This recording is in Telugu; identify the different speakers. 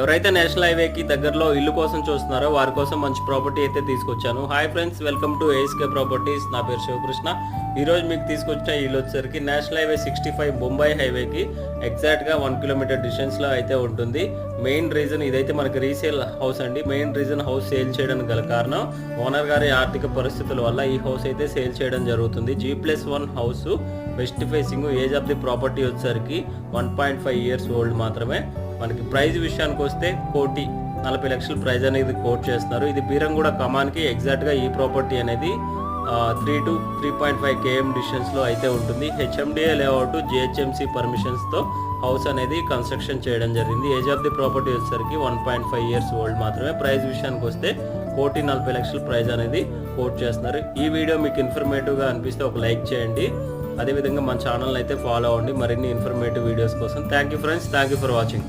Speaker 1: ఎవరైతే నేషనల్ హైవేకి దగ్గరలో ఇల్లు కోసం చూస్తున్నారో వారి కోసం మంచి ప్రాపర్టీ అయితే తీసుకొచ్చాను. Hi friends, welcome to ASK properties. నా పేరు శివకృష్ణ. ఈరోజు మీకు తీసుకొచ్చిన ఇల్లు వచ్చేసరికి నేషనల్ హైవే 65 బొంబాయి హైవేకి ఎగ్జాక్ట్గా 1 కిలోమీటర్ డిస్టెన్స్లో అయితే ఉంటుంది. మెయిన్ రీజన్ ఇదైతే మనకి రీసేల్ హౌస్ అండి. మెయిన్ రీజన్ హౌస్ సేల్ చేయడానికి గల కారణం ఓనర్ గారి ఆర్థిక పరిస్థితుల వల్ల ఈ హౌస్ అయితే సేల్ చేయడం జరుగుతుంది. G+1 house, west facing, age of the property వచ్చేసరికి 1.5 ఇయర్స్ ఓల్డ్ మాత్రమే. మనకి ప్రైజ్ విషయానికి వస్తే 1,40,00,000 ప్రైజ్ అనేది కోట్ చేస్తున్నారు. ఇది బీరంగూడ కమాన్కి ఎగ్జాక్ట్గా ఈ ప్రాపర్టీ అనేది 3 to 3.5 km డిస్టెన్స్లో అయితే ఉంటుంది. HMDA లేఅవుట్, GHMC పర్మిషన్స్తో హౌస్ అనేది కన్స్ట్రక్షన్ చేయడం జరిగింది. ఏజ్ ఆఫ్ ది ప్రాపర్టీ వచ్చేసరికి 1.5 ఇయర్స్ ఓల్డ్ మాత్రమే. ప్రైజ్ విషయానికి వస్తే 1,40,00,000 ప్రైజ్ అనేది కోట్ చేస్తున్నారు. ఈ వీడియో మీకు ఇన్ఫర్మేటివ్గా అనిపిస్తే ఒక లైక్ చేయండి. అదేవిధంగా మన ఛానల్ అయితే ఫాలో అవ్వండి మరిన్ని ఇన్ఫర్మేటివ్ వీడియోస్ కోసం. Thank you friends, thank you for watching.